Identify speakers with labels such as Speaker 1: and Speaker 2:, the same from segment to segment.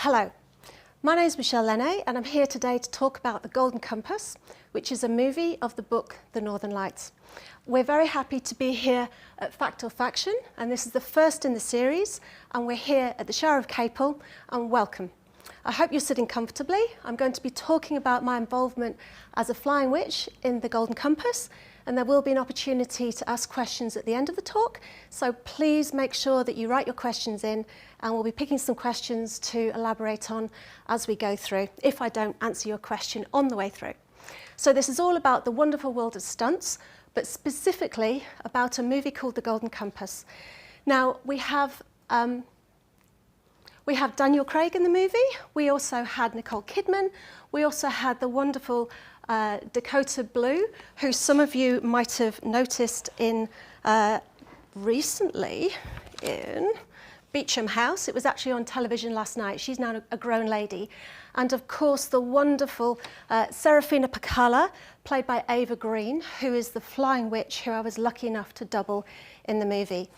Speaker 1: Hello, my name is Michele Laine and I'm here today to talk about The Golden Compass, which is a movie of the book The Northern Lights. We're very happy to be here at Fact or Faction, and this is the first in the series, and we're here at the Shire of Capel, and welcome. I hope you're sitting comfortably. I'm going to be talking about my involvement as a flying witch in The Golden Compass, and there will be an opportunity to ask questions at the end of the talk, so please make sure that you write your questions in, and we'll be picking some questions to elaborate on as we go through, if I don't answer your question on the way through. So this is all about the wonderful world of stunts, but specifically about a movie called The Golden Compass. Now, we have Daniel Craig in the movie. We also had Nicole Kidman. We also had the wonderful Dakota Blue, who some of you might have noticed in recently in Beecham House. It was actually on television last night. She's now a grown lady. And of course, the wonderful Serafina Pacala, played by Ava Green, who is the flying witch who I was lucky enough to double in the movie.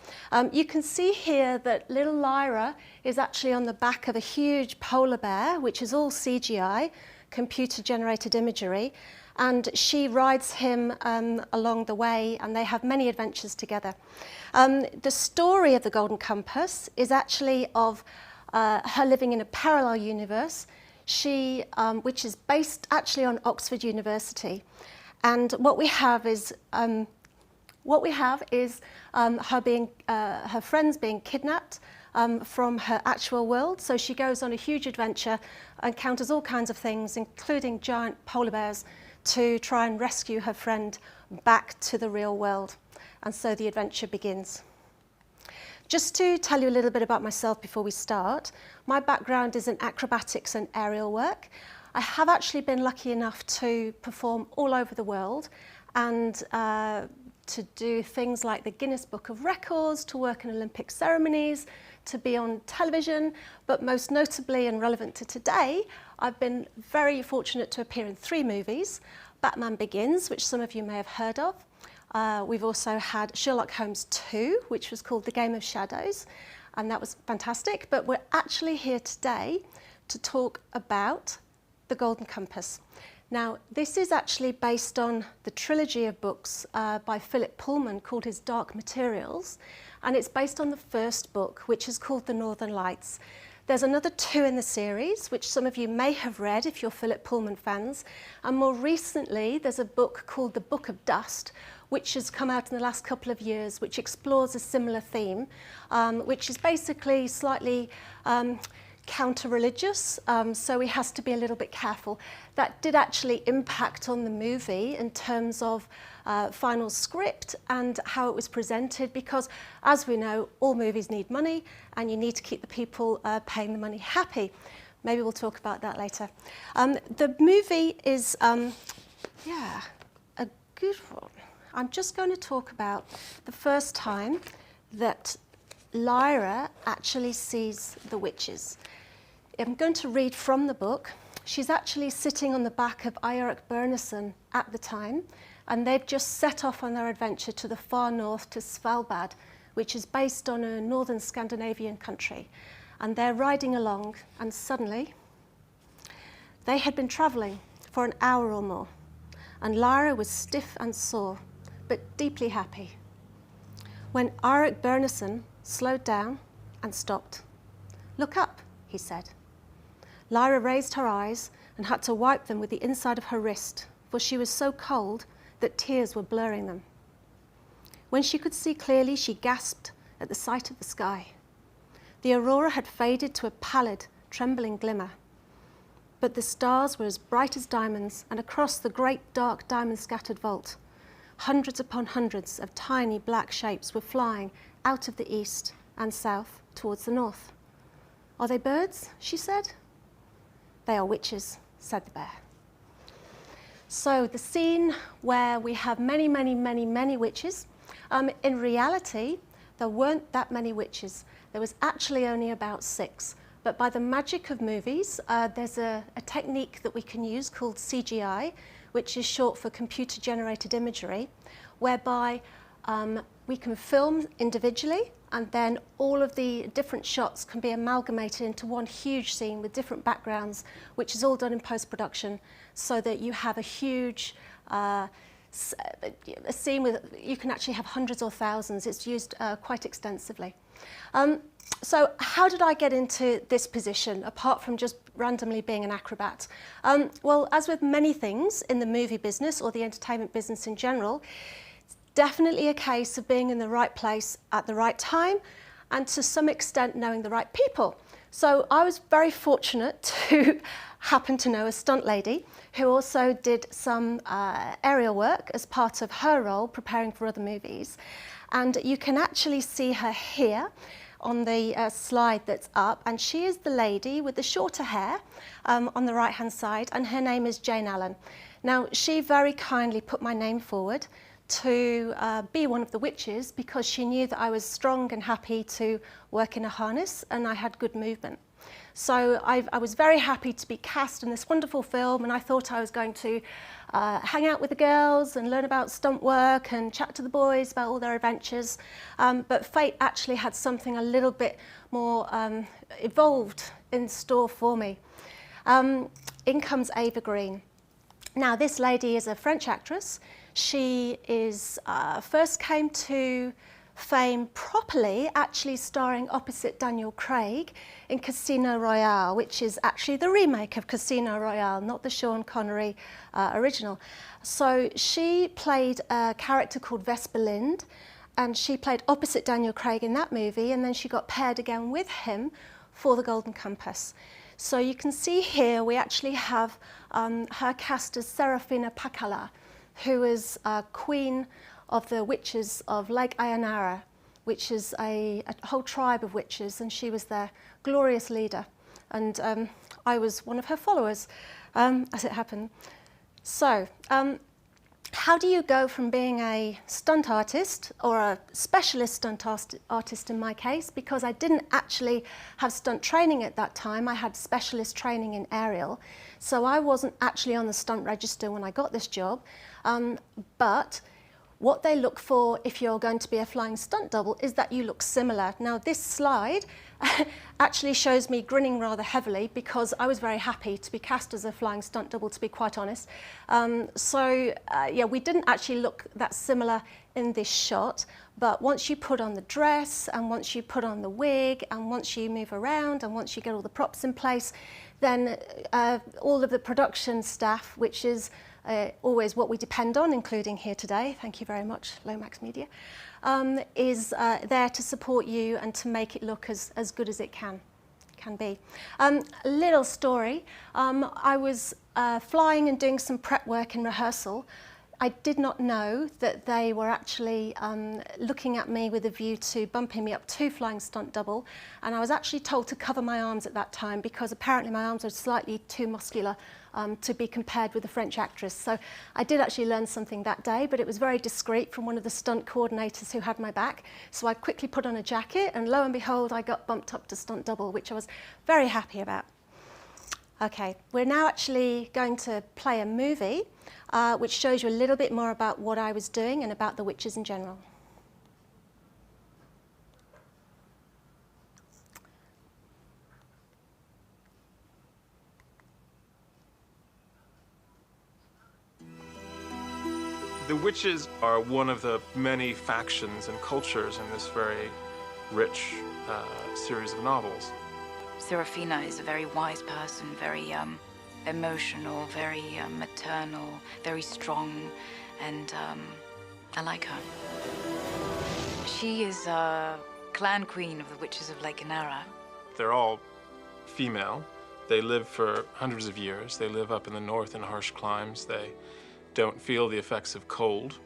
Speaker 1: You can see here that little Lyra is actually on the back of a huge polar bear, which is all CGI, computer-generated imagery, and she rides him along the way, and they have many adventures together. The story of The Golden Compass is actually of her living in a parallel universe, which is based actually on Oxford University. And what we have is her friends being kidnapped from her actual world. So she goes on a huge adventure, encounters all kinds of things, including giant polar bears, to try and rescue her friend back to the real world. And so the adventure begins. Just to tell you a little bit about myself before we start, my background is in acrobatics and aerial work. I have actually been lucky enough to perform all over the world and to do things like the Guinness Book of Records, to work in Olympic ceremonies, to be on television, but most notably and relevant to today, I've been very fortunate to appear in 3 movies. Batman Begins, which some of you may have heard of. We've also had Sherlock Holmes 2, which was called The Game of Shadows, and that was fantastic. But we're actually here today to talk about The Golden Compass. Now, this is actually based on the trilogy of books by Philip Pullman called his Dark Materials, and it's based on the first book, which is called The Northern Lights. There's another 2 in the series, which some of you may have read if you're Philip Pullman fans, and more recently there's a book called The Book of Dust, which has come out in the last couple of years, which explores a similar theme, which is basically slightly counter-religious, so he has to be a little bit careful. That did actually impact on the movie in terms of final script and how it was presented, because as we know, all movies need money and you need to keep the people paying the money happy. Maybe we'll talk about that later. The movie is, a good one. I'm just going to talk about the first time that Lyra actually sees the witches. I'm going to read from the book. She's actually sitting on the back of Eirik Byrnison at the time, and they've just set off on their adventure to the far north to Svalbard, which is based on a northern Scandinavian country. And they're riding along, and suddenly they had been travelling for an hour or more, and Lyra was stiff and sore, but deeply happy, when Eirik Byrnison slowed down and stopped. "Look up," he said. Lyra raised her eyes and had to wipe them with the inside of her wrist, for she was so cold that tears were blurring them. When she could see clearly, she gasped at the sight of the sky. The aurora had faded to a pallid, trembling glimmer, but the stars were as bright as diamonds, and across the great dark diamond-scattered vault, hundreds upon hundreds of tiny black shapes were flying out of the east and south towards the north. "Are they birds?" she said. "They are witches," said the bear. So the scene where we have many, many, many, many witches. In reality, there weren't that many witches. There was actually only about 6. But by the magic of movies, there's a technique that we can use called CGI, which is short for computer-generated imagery, whereby we can film individually, and then all of the different shots can be amalgamated into one huge scene with different backgrounds, which is all done in post-production, so that you have a huge a scene with, you can actually have hundreds or thousands. It's used quite extensively. So how did I get into this position, apart from just randomly being an acrobat? Well, as with many things in the movie business or the entertainment business in general, it's definitely a case of being in the right place at the right time, and to some extent knowing the right people. So I was very fortunate to happen to know a stunt lady who also did some aerial work as part of her role preparing for other movies. And you can actually see her here on the slide that's up, and she is the lady with the shorter hair on the right hand side, and her name is Jane Allen. Now, she very kindly put my name forward to be one of the witches, because she knew that I was strong and happy to work in a harness and I had good movement. So I was very happy to be cast in this wonderful film, and I thought I was going to hang out with the girls and learn about stunt work and chat to the boys about all their adventures. But fate actually had something a little bit more evolved in store for me. In comes Ava Green. Now, this lady is a French actress. She is first came to fame properly actually starring opposite Daniel Craig in Casino Royale, which is actually the remake of Casino Royale, not the Sean Connery original. So she played a character called Vesper Lind, and she played opposite Daniel Craig in that movie, and then she got paired again with him for The Golden Compass. So you can see here we actually have her cast as Serafina Pakala, who is queen of the witches of Lake Ayanara, which is a whole tribe of witches, and she was their glorious leader. And I was one of her followers, as it happened. So, how do you go from being a stunt artist, or a specialist stunt artist in my case, because I didn't actually have stunt training at that time, I had specialist training in aerial, so I wasn't actually on the stunt register when I got this job, but what they look for if you're going to be a flying stunt double is that you look similar. Now, this slide actually shows me grinning rather heavily, because I was very happy to be cast as a flying stunt double, to be quite honest. Yeah, we didn't actually look that similar in this shot, but once you put on the dress, and once you put on the wig, and once you move around, and once you get all the props in place, then all of the production staff, which is always what we depend on, including here today, thank you very much, Lomax Media, is there to support you and to make it look as good as it can be. A little story, I was flying and doing some prep work in rehearsal. I did not know that they were actually looking at me with a view to bumping me up to flying stunt double, and I was actually told to cover my arms at that time, because apparently my arms are slightly too muscular to be compared with the French actress. So I did actually learn something that day, but it was very discreet from one of the stunt coordinators who had my back. So I quickly put on a jacket, and lo and behold, I got bumped up to stunt double, which I was very happy about. Okay, we're now actually going to play a movie which shows you a little bit more about what I was doing and about the witches in general.
Speaker 2: The witches are one of the many factions and cultures in this very rich series of novels.
Speaker 3: Serafina is a very wise person, very emotional, very maternal, very strong, and I like her. She is a clan queen of the Witches of Lake Inara.
Speaker 2: They're all female. They live for hundreds of years. They live up in the north in harsh climes. They don't feel the effects of cold.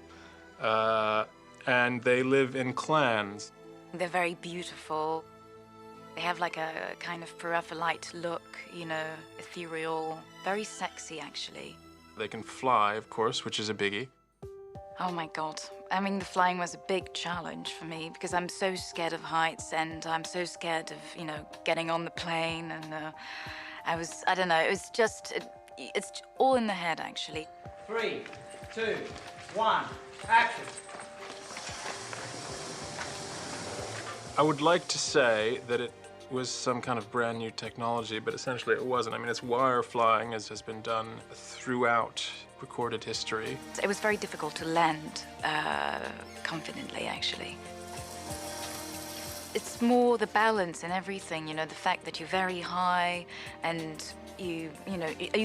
Speaker 2: And they live in clans.
Speaker 3: They're very beautiful. They have like a kind of Peripherite look, you know, ethereal, very sexy, actually.
Speaker 2: They can fly, of course, which is a biggie.
Speaker 3: Oh my God. I mean, the flying was a big challenge for me, because I'm so scared of heights, and I'm so scared of, you know, getting on the plane, and I don't know, it was just, it's all in the head, actually.
Speaker 4: 3, 2, 1, action.
Speaker 2: I would like to say that it was some kind of brand new technology, but essentially it wasn't. I mean, it's wire flying, as has been done throughout recorded history.
Speaker 3: It was very difficult to land confidently, actually. It's more the balance and everything, you know, the fact that you're very high and you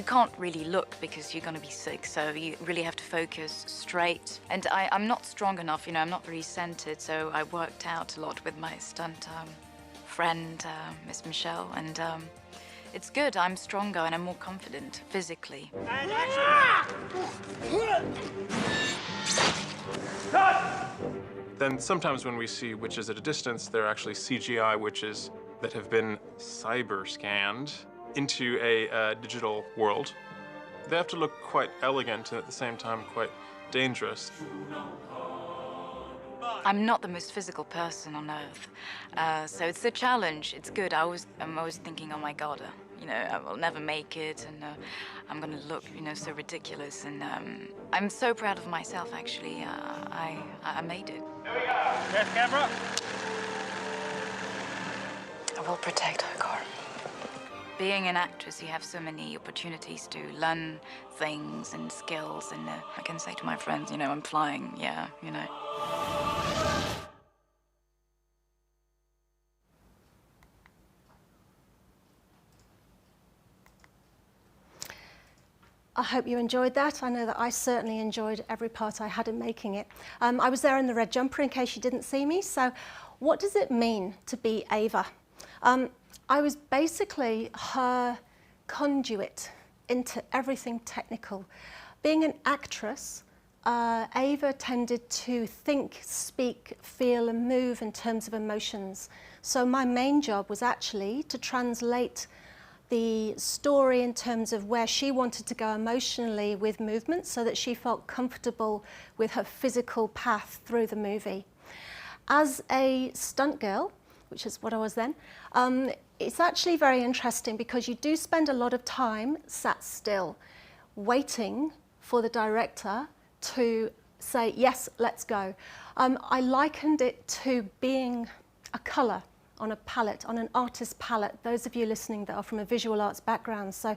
Speaker 3: can't really look because you're going to be sick, so you really have to focus straight. And I'm not strong enough, you know, I'm not very centered, so I worked out a lot with my stunt friend, Miss Michele, and it's good. I'm stronger and I'm more confident physically.
Speaker 4: And action! Cut!
Speaker 2: Then sometimes when we see witches at a distance, they're actually CGI witches that have been cyber scanned into a digital world. They have to look quite elegant and at the same time quite dangerous.
Speaker 3: I'm not the most physical person on earth, so it's a challenge. It's good. I'm always thinking, oh my God, you know, I will never make it, and I'm gonna look, you know, so ridiculous. And I'm so proud of myself, actually. I made it.
Speaker 4: Here we go. Yes, camera.
Speaker 3: I will protect her, Cor. Being an actress, you have so many opportunities to learn things and skills, and I can say to my friends, you know, I'm flying, yeah, you know.
Speaker 1: I hope you enjoyed that. I know that I certainly enjoyed every part I had in making it. I was there in the red jumper in case you didn't see me. So what does it mean to be Ava? I was basically her conduit into everything technical. Being an actress, Ava tended to think, speak, feel and move in terms of emotions. So my main job was actually to translate the story in terms of where she wanted to go emotionally with movement so that she felt comfortable with her physical path through the movie. As a stunt girl, which is what I was then, it's actually very interesting because you do spend a lot of time sat still, waiting for the director to say, yes, let's go. I likened it to being a colour on a palette, on an artist's palette, those of you listening that are from a visual arts background. So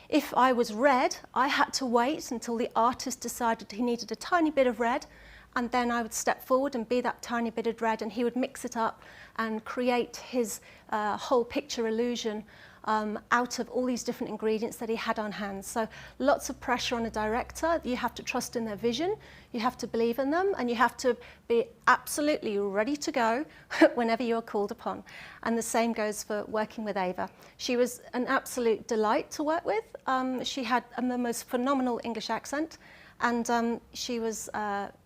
Speaker 1: if I was red, I had to wait until the artist decided he needed a tiny bit of red, and then I would step forward and be that tiny bit of red, and he would mix it up and create his whole picture illusion out of all these different ingredients that he had on hand. So lots of pressure on a director. You have to trust in their vision, you have to believe in them, and you have to be absolutely ready to go whenever you're called upon. And the same goes for working with Ava. She was an absolute delight to work with. She had the most phenomenal English accent, and she was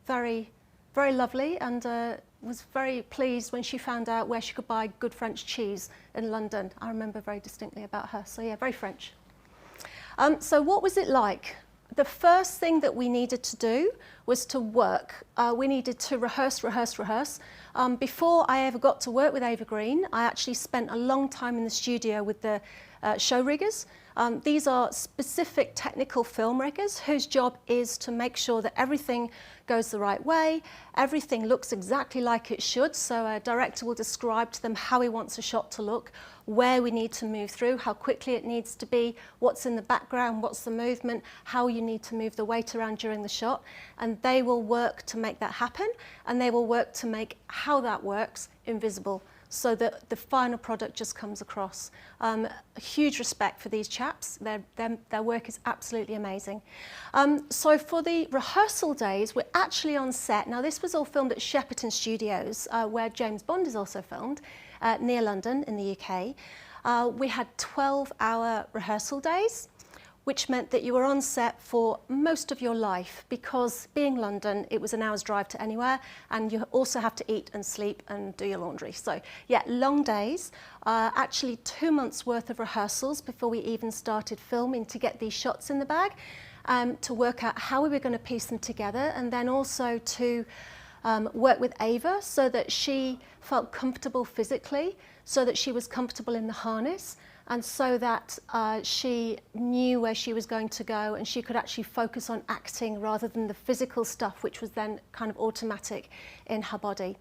Speaker 1: very, very lovely, and was very pleased when she found out where she could buy good French cheese in London. I remember very distinctly about her. So yeah, very French. So what was it like? The first thing that we needed to do was to work. We needed to rehearse. Before I ever got to work with Ava Green, I actually spent a long time in the studio with the show riggers. These are specific technical film riggers whose job is to make sure that everything goes the right way, everything looks exactly like it should. So a director will describe to them how he wants a shot to look, where we need to move through, how quickly it needs to be, what's in the background, what's the movement, how you need to move the weight around during the shot. And they will work to make that happen, and they will work to make how that works invisible, so that the final product just comes across. A huge respect for these chaps. Their work is absolutely amazing. So for the rehearsal days, we're actually on set. Now this was all filmed at Shepperton Studios, where James Bond is also filmed, near London in the UK. We had 12-hour rehearsal days, which meant that you were on set for most of your life, because being London, it was an hour's drive to anywhere, and you also have to eat and sleep and do your laundry. So yeah, long days, actually 2 months worth of rehearsals before we even started filming to get these shots in the bag, to work out how we were going to piece them together, and then also to work with Ava so that she felt comfortable physically, so that she was comfortable in the harness, and so that she knew where she was going to go and she could actually focus on acting rather than the physical stuff, which was then kind of automatic in her body.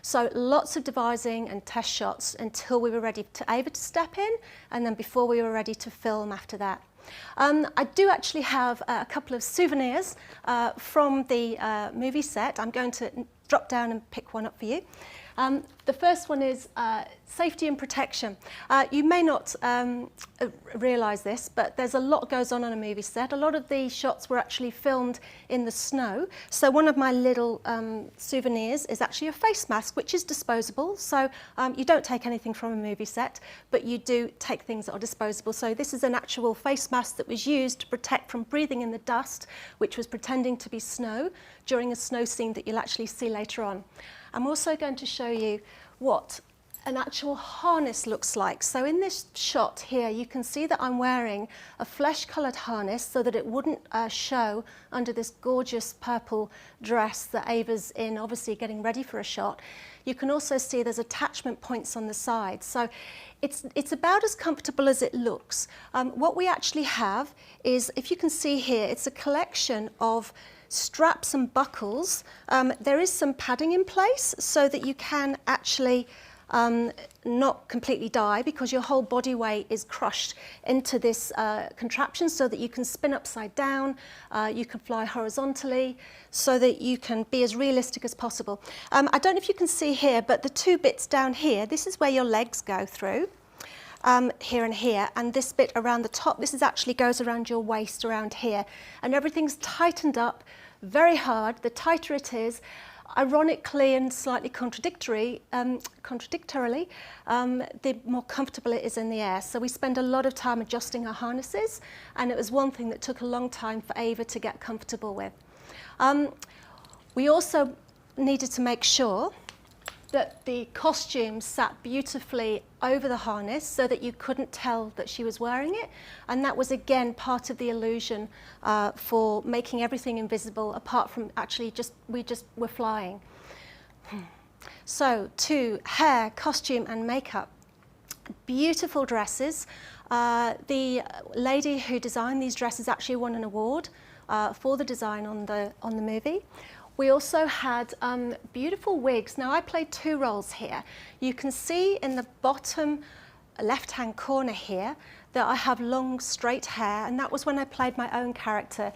Speaker 1: So lots of devising and test shots until we were ready to Ava to step in, and then before we were ready to film after that. I do actually have a couple of souvenirs from the movie set. I'm going to drop down and pick one up for you. The first one is safety and protection. You may not realise this, but there's a lot goes on a movie set. A lot of the shots were actually filmed in the snow. So one of my little souvenirs is actually a face mask, which is disposable. So you don't take anything from a movie set, but you do take things that are disposable. So this is an actual face mask that was used to protect from breathing in the dust, which was pretending to be snow during a snow scene that you'll actually see later on. I'm also going to show you what an actual harness looks like. So in this shot here, you can see that I'm wearing a flesh-coloured harness so that it wouldn't show under this gorgeous purple dress that Ava's in, obviously getting ready for a shot. You can also see there's attachment points on the side. So it's about as comfortable as it looks. What we actually have is, if you can see here, it's a collection of straps and buckles. There is some padding in place so that you can actually not completely die, because your whole body weight is crushed into this contraption so that you can spin upside down, you can fly horizontally, so that you can be as realistic as possible. I don't know if you can see here, but the two bits down here, this is where your legs go through. Here and here, and this bit around the top, this is actually goes around your waist around here, and everything's tightened up very hard. The tighter it is, ironically and slightly contradictorily, the more comfortable it is in the air. So we spend a lot of time adjusting our harnesses, and it was one thing that took a long time for Ava to get comfortable with. We also needed to make sure that the costume sat beautifully over the harness so that you couldn't tell that she was wearing it. And that was, again, part of the illusion for making everything invisible, apart from actually we just were flying. So, to hair, costume and makeup. Beautiful dresses. The lady who designed these dresses actually won an award for the design on the movie. We also had beautiful wigs. Now, I played two roles here. You can see in the bottom left-hand corner here that I have long, straight hair, and that was when I played my own character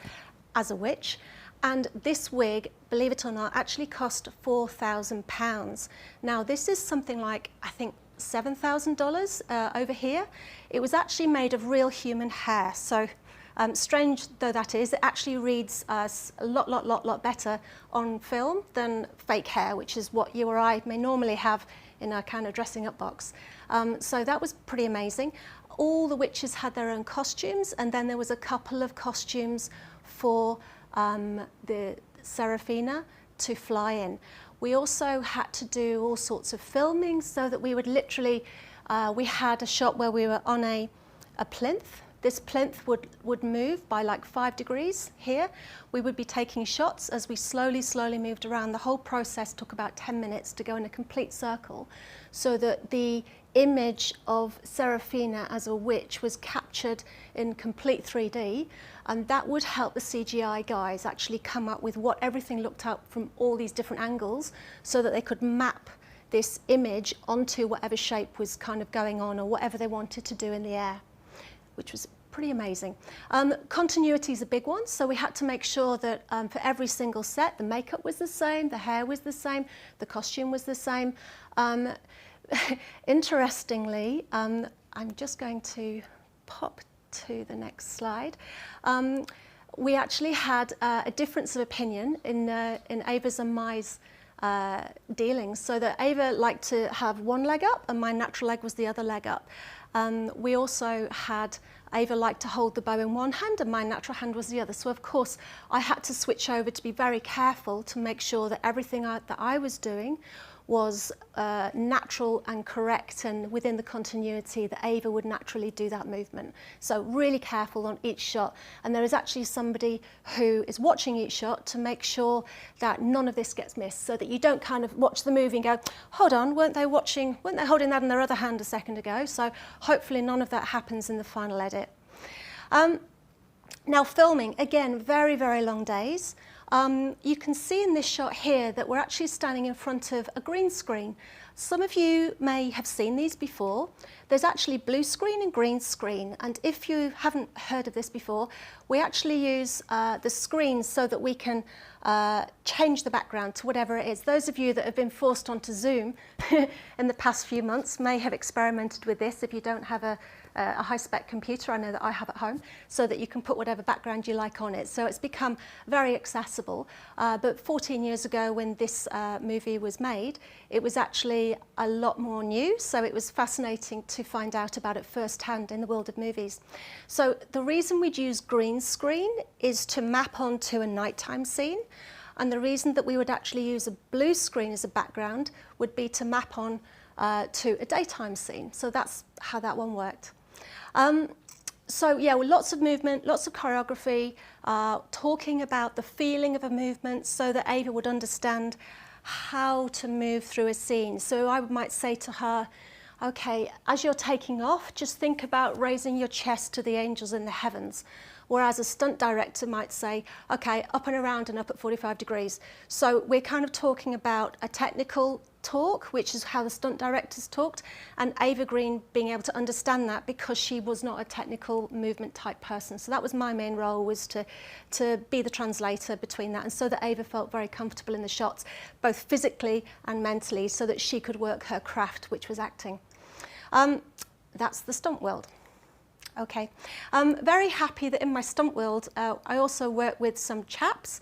Speaker 1: as a witch. And this wig, believe it or not, actually cost £4,000. Now, this is something like, I think, $7,000 over here. It was actually made of real human hair. So, strange though that is, it actually reads a lot better on film than fake hair, which is what you or I may normally have in a kind of dressing up box. So that was pretty amazing. All the witches had their own costumes, and then there was a couple of costumes for the Seraphina to fly in. We also had to do all sorts of filming so that we would literally, we had a shot where we were on a plinth. This plinth would move by like 5 degrees here. We would be taking shots as we slowly moved around. The whole process took about 10 minutes to go in a complete circle so that the image of Seraphina as a witch was captured in complete 3D, and that would help the CGI guys actually come up with what everything looked up from all these different angles so that they could map this image onto whatever shape was kind of going on or whatever they wanted to do in the air, which was pretty amazing. Continuity is a big one, so we had to make sure that for every single set, the makeup was the same, the hair was the same, the costume was the same. Interestingly, I'm just going to pop to the next slide. We actually had a difference of opinion in Ava's and my dealings, so that Ava liked to have one leg up and my natural leg was the other leg up. We also had Ava liked to hold the bow in one hand and my natural hand was the other. So of course I had to switch over to be very careful to make sure that everything that I was doing was natural and correct and within the continuity that Ava would naturally do that movement. So really careful on each shot, and there is actually somebody who is watching each shot to make sure that none of this gets missed, so that you don't kind of watch the movie and go, hold on, weren't they holding that in their other hand a second ago? So hopefully none of that happens in the final edit. Now filming, again, very, very long days. You can see in this shot here that we're actually standing in front of a green screen. Some of you may have seen these before. There's actually blue screen and green screen, and if you haven't heard of this before, we actually use the screen so that we can change the background to whatever it is. Those of you that have been forced onto Zoom in the past few months may have experimented with this if you don't have a high-spec computer. I know that I have at home, so that you can put whatever background you like on it. So it's become very accessible. But 14 years ago when this movie was made, it was actually a lot more new, so it was fascinating to find out about it firsthand in the world of movies. So the reason we'd use green screen is to map onto a nighttime scene, and the reason that we would actually use a blue screen as a background would be to map on to a daytime scene. So that's how that one worked. So yeah, with lots of movement, lots of choreography, talking about the feeling of a movement so that Ava would understand how to move through a scene. So I might say to her, okay, as you're taking off, just think about raising your chest to the angels in the heavens. Whereas a stunt director might say, okay, up and around and up at 45 degrees. So we're kind of talking about a technical talk, which is how the stunt directors talked, and Ava Green being able to understand that because she was not a technical movement type person. So that was my main role, was to be the translator between that, and so that Ava felt very comfortable in the shots, both physically and mentally, so that she could work her craft, which was acting. That's the stunt world. Okay, I'm very happy that in my stunt world, I also work with some chaps.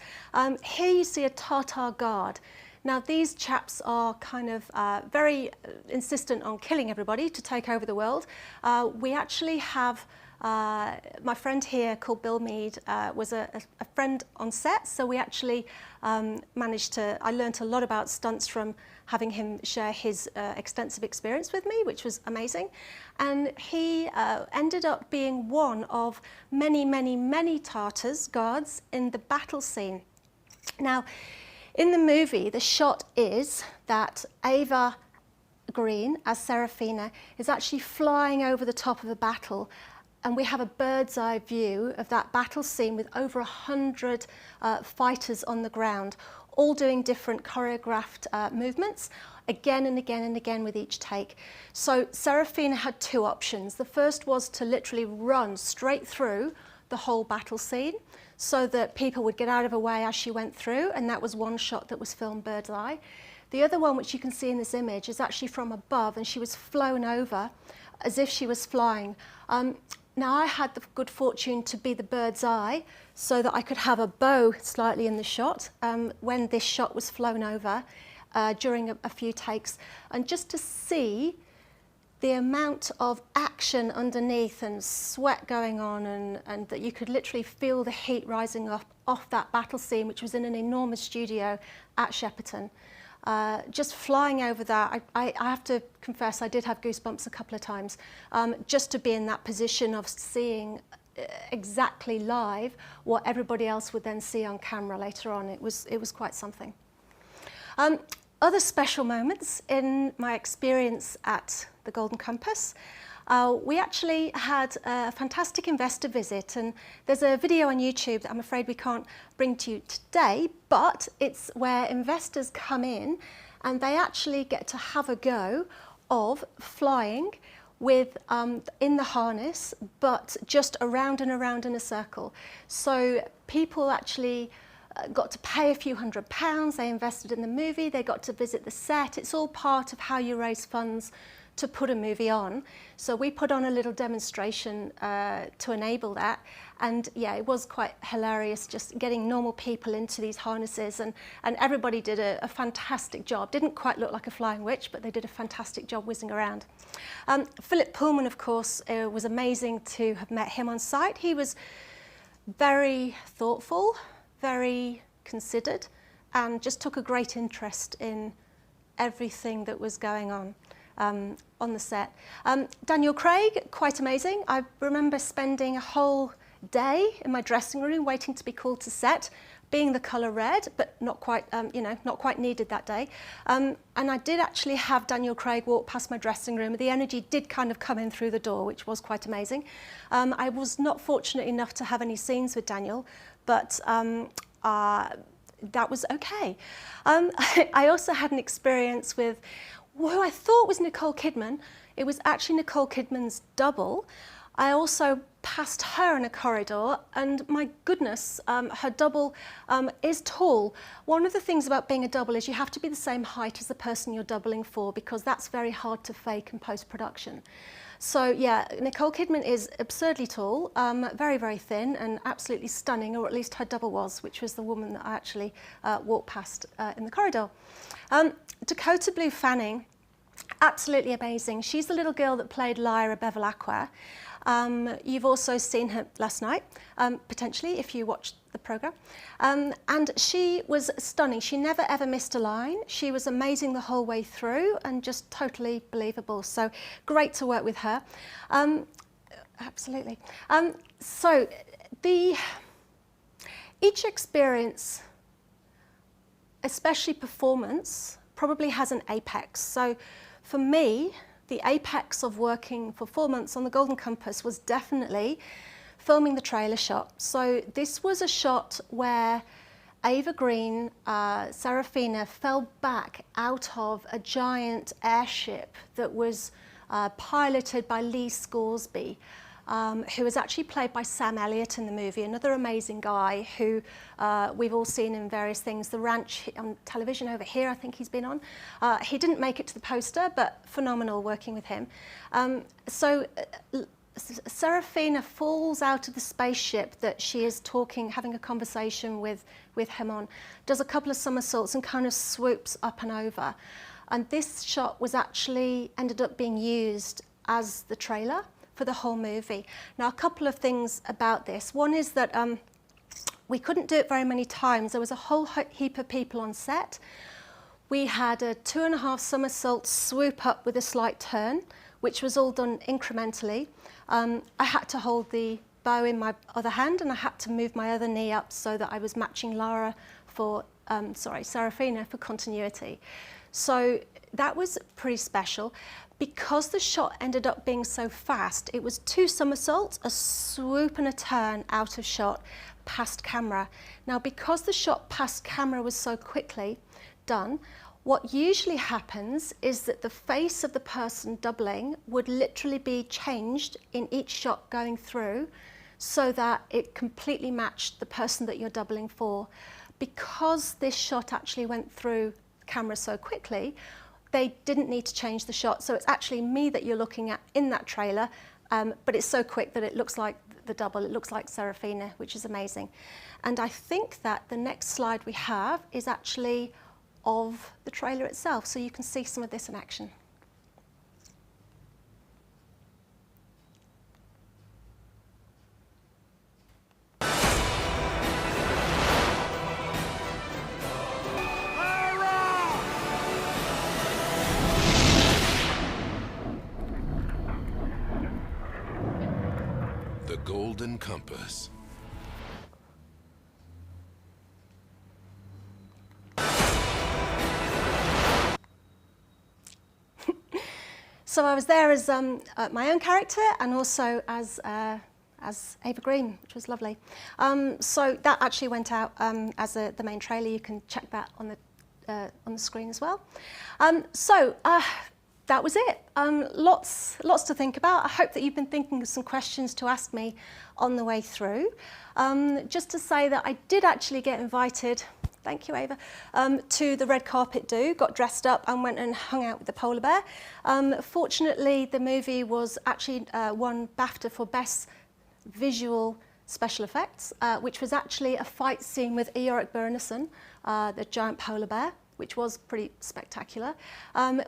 Speaker 1: Here you see a Tartar guard. Now these chaps are kind of very insistent on killing everybody to take over the world. We actually have, my friend here called Bill Mead was a friend on set, so we actually managed to, I learnt a lot about stunts from having him share his extensive experience with me, which was amazing. And he ended up being one of many, many, many Tartars guards in the battle scene. Now, in the movie, the shot is that Ava Green, as Serafina, is actually flying over the top of a battle, and we have a bird's eye view of that battle scene with over 100 fighters on the ground, all doing different choreographed movements, again and again and again with each take. So Serafina had two options. The first was to literally run straight through the whole battle scene so that people would get out of her way as she went through, and that was one shot that was filmed bird's eye. The other one, which you can see in this image, is actually from above, and she was flown over as if she was flying. Now I had the good fortune to be the bird's eye so that I could have a bow slightly in the shot when this shot was flown over during a few takes, and just to see the amount of action underneath and sweat going on, and that you could literally feel the heat rising up off that battle scene, which was in an enormous studio at Shepperton. Just flying over that, I have to confess, I did have goosebumps a couple of times, just to be in that position of seeing exactly live what everybody else would then see on camera later on. It was quite something. Other special moments in my experience at the Golden Compass, we actually had a fantastic investor visit, and there's a video on YouTube that I'm afraid we can't bring to you today, but it's where investors come in and they actually get to have a go of flying with in the harness, but just around and around in a circle. So people actually got to pay a few £100s, they invested in the movie, they got to visit the set. It's all part of how you raise funds to put a movie on. So we put on a little demonstration to enable that, and yeah, it was quite hilarious just getting normal people into these harnesses, and everybody did a fantastic job. Didn't quite look like a flying witch, but they did a fantastic job whizzing around. Philip Pullman, of course, was amazing to have met him on site. He was very thoughtful, very considered, and just took a great interest in everything that was going on the set. Daniel Craig, quite amazing. I remember spending a whole day in my dressing room waiting to be called to set, being the colour red, but not quite, not quite needed that day. And I did actually have Daniel Craig walk past my dressing room. The energy did kind of come in through the door, which was quite amazing. I was not fortunate enough to have any scenes with Daniel, but that was okay. I also had an experience with who I thought was Nicole Kidman. It was actually Nicole Kidman's double. I also passed her in a corridor, and my goodness, her double is tall. One of the things about being a double is you have to be the same height as the person you're doubling for, because that's very hard to fake in post-production. So yeah, Nicole Kidman is absurdly tall, very, very thin, and absolutely stunning, or at least her double was, which was the woman that I actually walked past in the corridor. Dakota Blue Fanning, absolutely amazing. She's the little girl that played Lyra Bevilacqua. You've also seen her last night, potentially, if you watched the programme. And she was stunning. She never ever missed a line. She was amazing the whole way through and just totally believable. So great to work with her. Absolutely. So each experience, especially performance, probably has an apex. So for me, the apex of working for 4 months on the Golden Compass was definitely filming the trailer shot. So this was a shot where Ava Green, Serafina, fell back out of a giant airship that was piloted by Lee Scoresby, who was actually played by Sam Elliott in the movie, another amazing guy who we've all seen in various things. The Ranch on television over here, I think he's been on. He didn't make it to the poster, but phenomenal working with him. Serafina falls out of the spaceship that she is having a conversation with him on, does a couple of somersaults and kind of swoops up and over. And this shot was actually ended up being used as the trailer for the whole movie. Now, a couple of things about this. One is that we couldn't do it very many times. There was a whole heap of people on set. We had a 2.5 somersault swoop up with a slight turn, which was all done incrementally. I had to hold the bow in my other hand, and I had to move my other knee up so that I was matching Serafina for continuity. So that was pretty special. Because the shot ended up being so fast, it was 2 somersaults, a swoop and a turn out of shot, past camera. Now, because the shot past camera was so quickly done, what usually happens is that the face of the person doubling would literally be changed in each shot going through so that it completely matched the person that you're doubling for. Because this shot actually went through camera so quickly, they didn't need to change the shot. So it's actually me that you're looking at in that trailer, but it's so quick that it looks like the double. It looks like Serafina, which is amazing. And I think that the next slide we have is actually of the trailer itself. So you can see some of this in action.
Speaker 5: The Golden Compass.
Speaker 1: So I was there as my own character and also as Ava Green, which was lovely. So that actually went out as the main trailer. You can check that on the screen as well. That was it. Lots to think about. I hope that you've been thinking of some questions to ask me on the way through. Just to say that I did actually get invited, thank you Ava, to the red carpet do, got dressed up and went and hung out with the polar bear. Fortunately, the movie was actually won BAFTA for Best Visual Special Effects, which was actually a fight scene with Eoric Byrnison, the giant polar bear, which was pretty spectacular.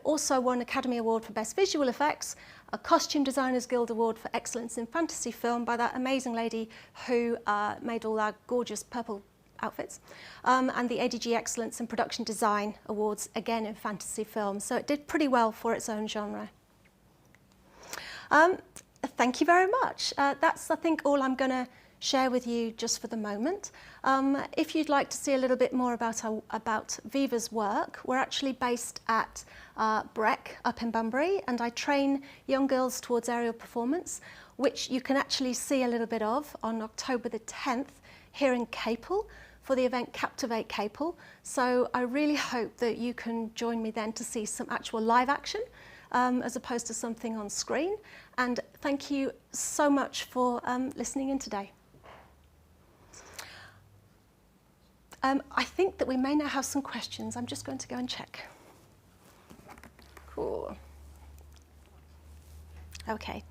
Speaker 1: Also won Academy Award for Best Visual Effects, a Costume Designers Guild Award for Excellence in Fantasy Film by that amazing lady who made all our gorgeous purple outfits, and the ADG Excellence in Production Design Awards, again in fantasy films. So it did pretty well for its own genre. Thank you very much. That's, I think, all I'm going to share with you just for the moment. If you'd like to see a little bit more about Viva's work, we're actually based at Breck up in Bunbury, and I train young girls towards aerial performance, which you can actually see a little bit of on October the 10th here in Capel for the event Captivate Capel. So I really hope that you can join me then to see some actual live action as opposed to something on screen. And thank you so much for listening in today. I think that we may now have some questions. I'm just going to go and check. Cool. Okay.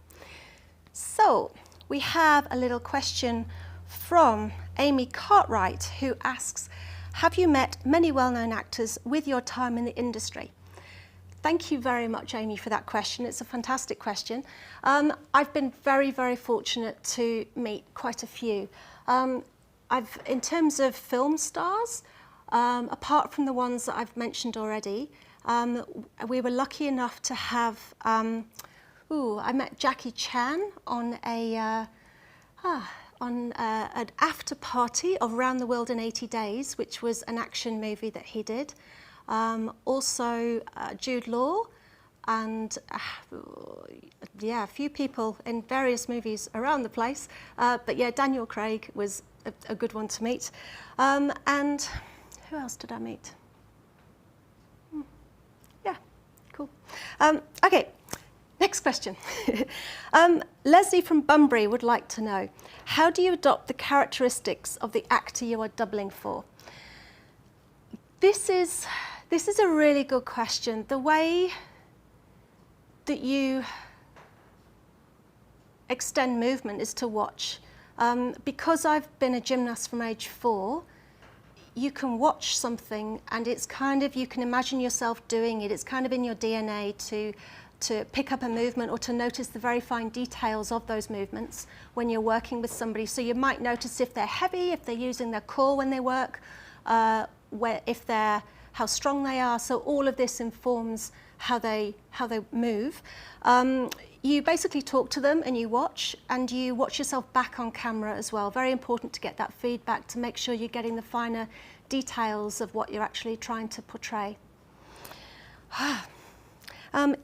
Speaker 1: So we have a little question from Amy Cartwright, who asks, have you met many well-known actors with your time in the industry? Thank you very much, Amy, for that question. It's a fantastic question. I've been very, very fortunate to meet quite a few. In terms of film stars, apart from the ones that I've mentioned already, we were lucky enough to have, I met Jackie Chan on an after party of Around the World in 80 Days, which was an action movie that he did. Also Jude Law and a few people in various movies around the place. But yeah, Daniel Craig was a good one to meet. And who else did I meet? Yeah, cool. Okay, next question. Leslie from Bunbury would like to know, how do you adopt the characteristics of the actor you are doubling for? This is a really good question. The way that you extend movement is to watch. Because I've been a gymnast from age 4, you can watch something and it's kind of, you can imagine yourself doing it. It's kind of in your DNA to pick up a movement or to notice the very fine details of those movements when you're working with somebody. So you might notice if they're heavy, if they're using their core when they work, how strong they are. So all of this informs how they move. You basically talk to them and you watch yourself back on camera as well. Very important to get that feedback to make sure you're getting the finer details of what you're actually trying to portray.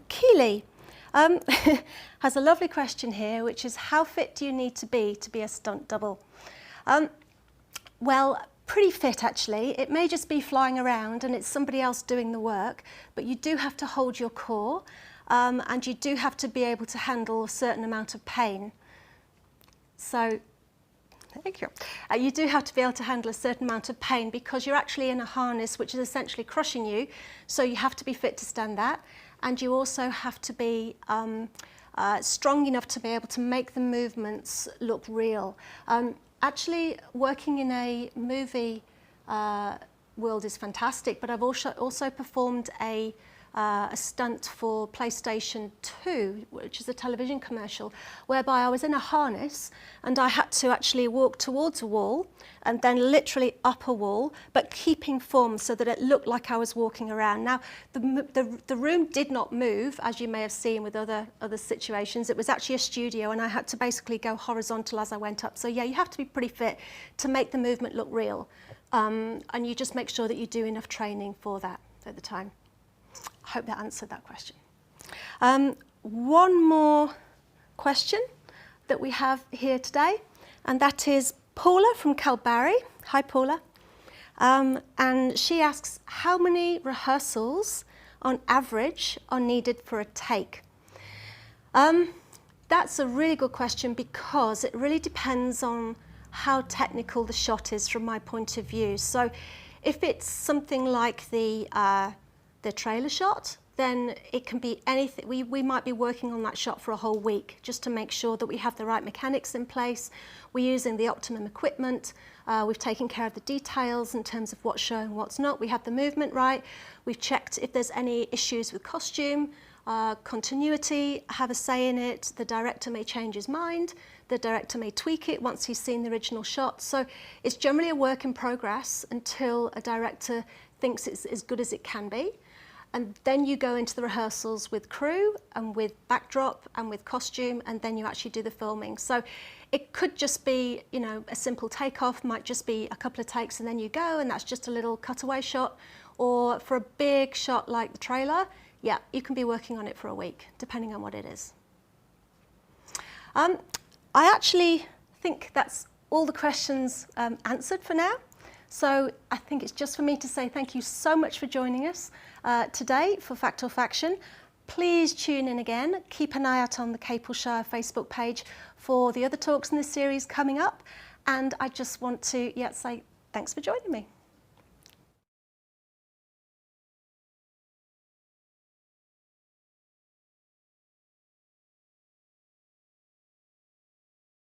Speaker 1: Keely has a lovely question here, which is, how fit do you need to be a stunt double? Well, pretty fit actually. It may just be flying around and it's somebody else doing the work, but you do have to hold your core. And you do have to be able to handle a certain amount of pain. So, thank you. You do have to be able to handle a certain amount of pain because you're actually in a harness which is essentially crushing you. So you have to be fit to stand that. And you also have to be strong enough to be able to make the movements look real. Actually, working in a movie world is fantastic, but I've also performed a stunt for PlayStation 2, which is a television commercial, whereby I was in a harness and I had to actually walk towards a wall and then literally up a wall, but keeping form so that it looked like I was walking around. Now, the room did not move, as you may have seen with other situations. It was actually a studio and I had to basically go horizontal as I went up. So yeah, you have to be pretty fit to make the movement look real. And you just make sure that you do enough training for that at the time. I hope that answered that question. One more question that we have here today, and that is Paula from Calbarry. Hi, Paula. And she asks, how many rehearsals on average are needed for a take? That's a really good question because it really depends on how technical the shot is from my point of view. So if it's something like the trailer shot, then it can be anything. We might be working on that shot for a whole week just to make sure that we have the right mechanics in place. We're using the optimum equipment. We've taken care of the details in terms of what's showing, what's not. We have the movement right. We've checked if there's any issues with costume, continuity, have a say in it. The director may change his mind. The director may tweak it once he's seen the original shot. So it's generally a work in progress until a director thinks it's as good as it can be. And then you go into the rehearsals with crew and with backdrop and with costume, and then you actually do the filming. So it could just be, you know, a simple takeoff, might just be a couple of takes and then you go, and that's just a little cutaway shot. Or for a big shot like the trailer, yeah, you can be working on it for a week, depending on what it is. I actually think that's all the questions answered for now. So I think it's just for me to say thank you so much for joining us today for Fact or Faction. Please tune in again. Keep an eye out on the Capel Shire Facebook page for the other talks in this series coming up. And I just want to say thanks for joining me.